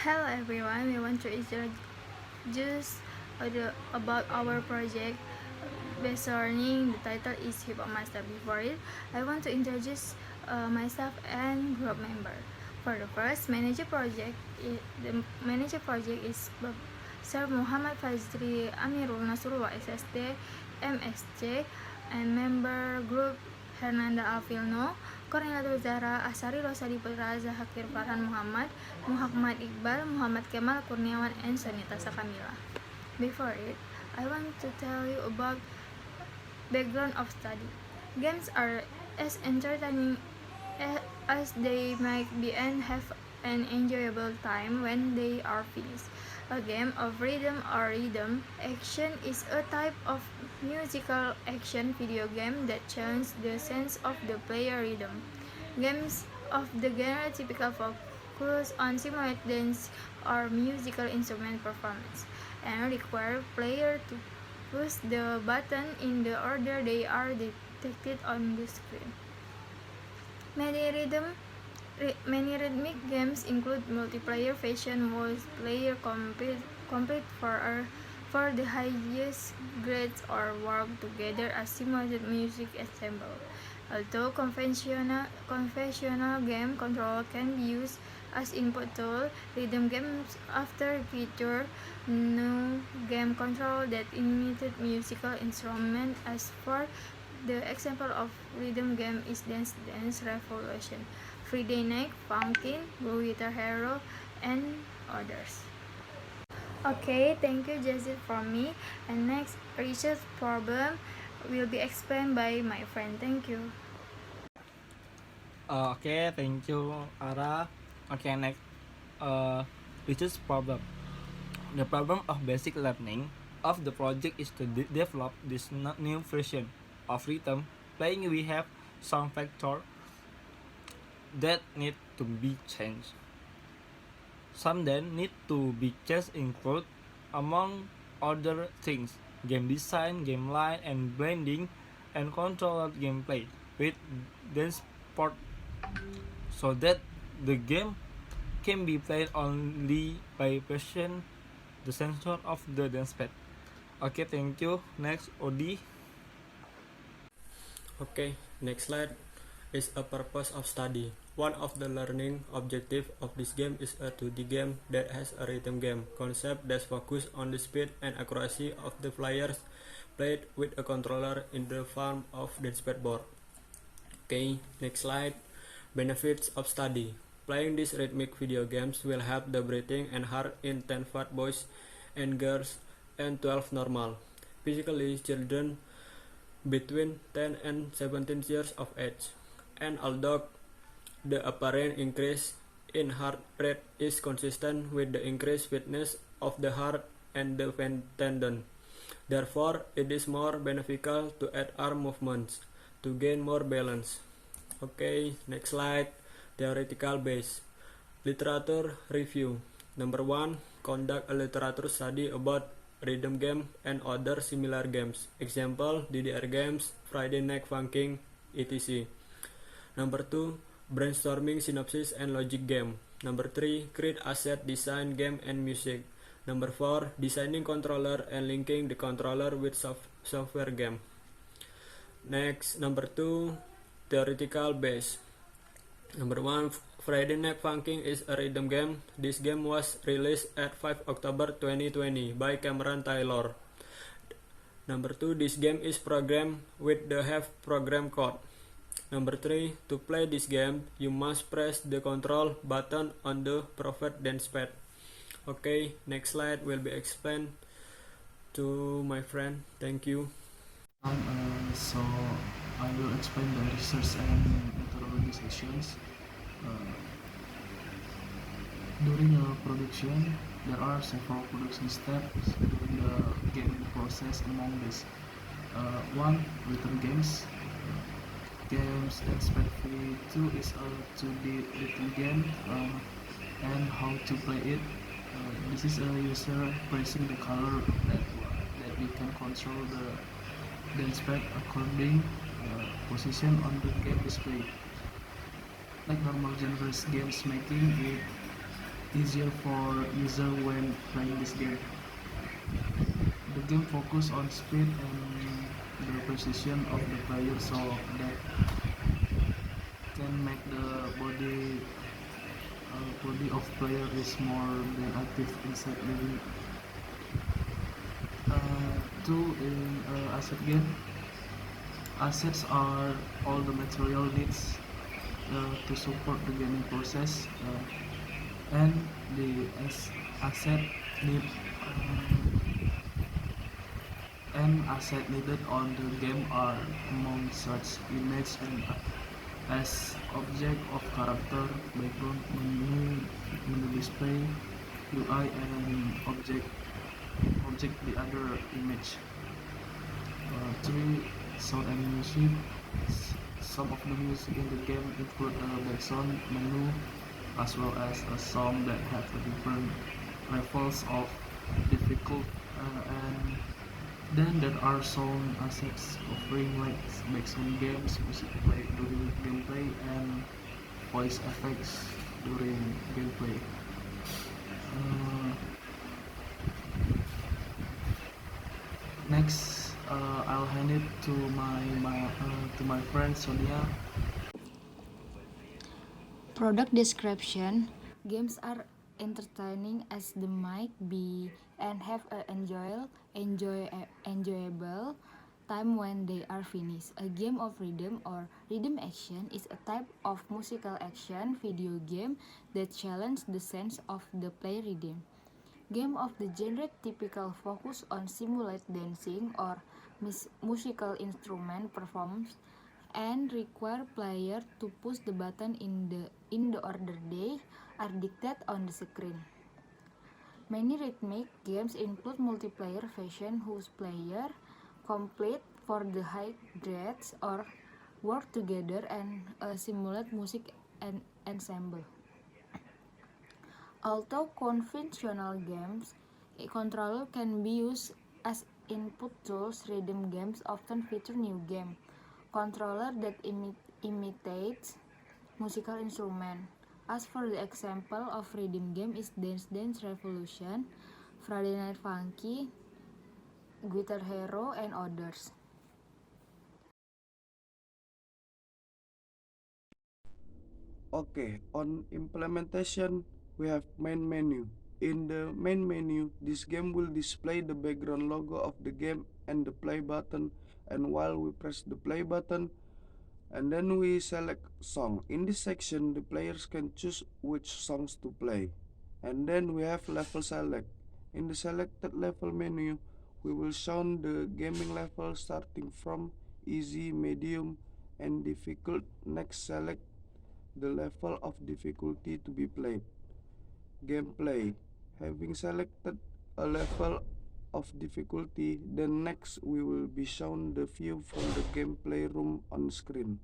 Hello everyone, we want to introduce about our project based learning. The title is Hip Hop Master. Before it, I want to introduce myself and group member. For the first the manager project is Sir Muhammad Fazri Amirul Nasrullah SSD MSC, and member group Hernanda Alvilno, Koordinator Zahra Asari Rosadi Putra Zahakir Farhan Muhammad Iqbal, Muhammad Kemal Kurniawan, and Sonita Sakamila. Before it, I want to tell you about background of study. Games are as entertaining as they might be and have an enjoyable time when they are finished. A game of rhythm or rhythm action is a type of musical action video game that changes the sense of the player rhythm. Games of the genre typical focus on simulate dance or musical instrument performance and require player to push the button in the order they are depicted on the screen. Many rhythmic games include multiplayer fashion multiplayer compete for the highest grades or work together as simulated music ensemble. Although conventional game control can be used as input tool, rhythm games often feature new game control that imitate musical instrument. As for the example of rhythm game is Dance Dance Revolution, Friday Night Funkin', Go Guitar Hero, and others. Okay, thank you Jazzy from me. And next research problem will be explained by my friend. Thank you. Okay, thank you, Ara. Okay, next, research problem. The problem of basic learning of the project is to develop this new version of rhythm playing. We have some factors that need to be changed. Some that need to be changed include, among other things, game design, game line, and blending, and controller gameplay with dance port, so that the game can be played only by pressing the sensor of the dance pad. Okay, thank you. Next, Odi. Okay, next slide is a purpose of study. One of the learning objective of this game is a 2D game that has a rhythm game concept that focuses on the speed and accuracy of the players played with a controller in the form of dance pad board. Okay, next slide. Benefits of study. Playing these rhythmic video games will help the breathing and heart in 10 fat boys and girls and 12 normal. Physically, children between 10 and 17 years of age. And although the apparent increase in heart rate is consistent with the increased fitness of the heart and the tendon, therefore it is more beneficial to add arm movements to gain more balance. Okay, next slide. Theoretical base. Literature review. Number 1. Conduct a literature study about rhythm game and other similar games. Example, DDR games, Friday Night Funkin', etc. Number 2. Brainstorming synopsis and logic game. Number 3. Create asset design game and music. Number 4. Designing controller and linking the controller with software game. Next, number 2. Theoretical base. Number 1. Friday Night Funkin' is a rhythm game. This game was released at 5 October 2020 by Cameron Taylor. Number 2. This game is programmed with the have program code. Number 3. To play this game, you must press the control button on the provided dance pad. Okay, next slide will be explained to my friend. Thank you. So I will explain the research and methodology sessions. During the production, there are several production steps during the game process. Among these, one, rhythm games. Games Dance Pad 2 is a 2D rhythm game, and how to play it. This is a user pressing the color that we can control the dance pad according position on the game display. Like normal genres games making, it easier for user when playing this game. The game focus on speed and the precision of the player, so that can make the body of player is more than active inside the game. Two, in asset game, assets are all the material needs to support the gaming process, and the asset need and asset needed on the game are among such image and as object of character, background, menu display, UI, and object the other image. Three, sound and music. Some of the music in the game include a background menu as well as a song that have a different levels of difficult, and then there are sound assets offering like background games, music play during gameplay, and voice effects during gameplay. Uh, Next, I'll hand it to my friend Sonia. Product description. Games are entertaining as they might be and have an enjoyable time when they are finished. A game of rhythm or rhythm action is a type of musical action video game that challenges the sense of the play rhythm. Game of the genre typically focus on simulate dancing or musical instrument performance and require player to push the button in the order they are dictated on the screen. Many rhythmic games include multiplayer version whose player complete for the high grades or work together and simulate music and ensemble. Although conventional games, a controller can be used as input tools. Rhythm games often feature new game controller that imitates musical instrument. As for the example of rhythm game is Dance Dance Revolution, Friday Night Funky, Guitar Hero, and others. Okay, on implementation, we have main menu. In the main menu, this game will display the background logo of the game and the play button, and while we press the play button, and then we select song. In this section, the players can choose which songs to play. And then we have level select. In the selected level menu, we will show the gaming level starting from easy, medium, and difficult. Next, select the level of difficulty to be played. Gameplay. Having selected a level of difficulty, then next we will be shown the view from the gameplay room on screen.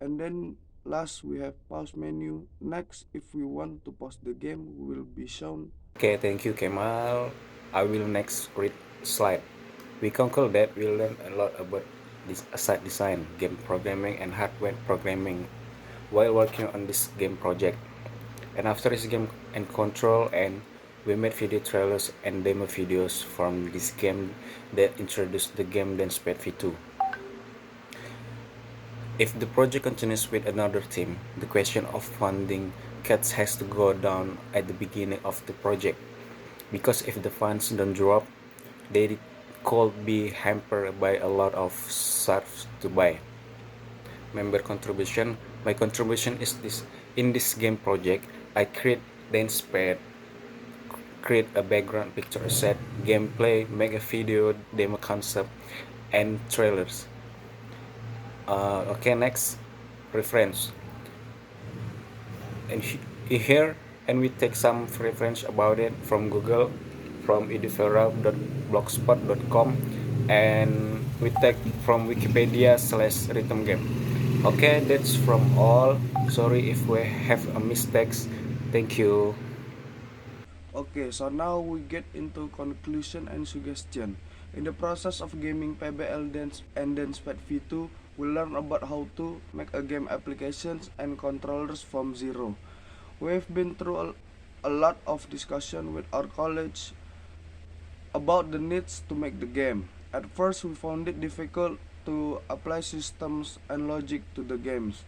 And then last we have pause menu. Next, if we want to pause the game, we will be shown. Okay, thank you Kemal. I will next read slide. We conclude that we learned a lot about this site design, game programming, and hardware programming while working on this game project. And after this game and control, and we made video trailers and demo videos from this game that introduced the game DancePad V2. If the project continues with another team, the question of funding cuts has to go down at the beginning of the project, because if the funds don't drop, they could be hampered by a lot of stuff to buy. Member contribution. My contribution is this: in this game project, I create DancePad, create a background picture set, gameplay, make a video, demo concept, and trailers. Okay, next reference. And here, and we take some reference about it from Google, from eduvera.blogspot.com, and we take from Wikipedia/rhythm game. Okay, that's from all. Sorry if we have a mistakes. Thank you. Okay, so now we get into conclusion and suggestion. In the process of gaming PBL Dance and DancePad V2, we learn about how to make a game applications and controllers from zero. We have been through a lot of discussion with our college about the needs to make the game. At first, we found it difficult to apply systems and logic to the games.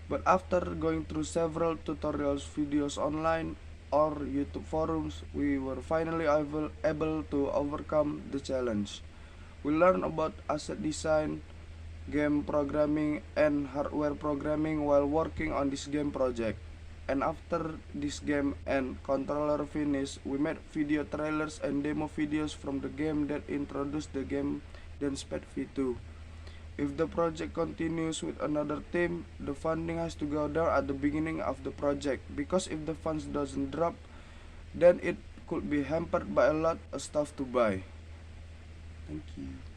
But after going through several tutorials videos online or YouTube forums, we were finally able to overcome the challenge. We learned about asset design, game programming, and hardware programming while working on this game project. And after this game and controller finish, we made video trailers and demo videos from the game that introduced the game Dance Pad V2. If the project continues with another team, the funding has to go down at the beginning of the project, because if the funds doesn't drop, then it could be hampered by a lot of stuff to buy. Thank you.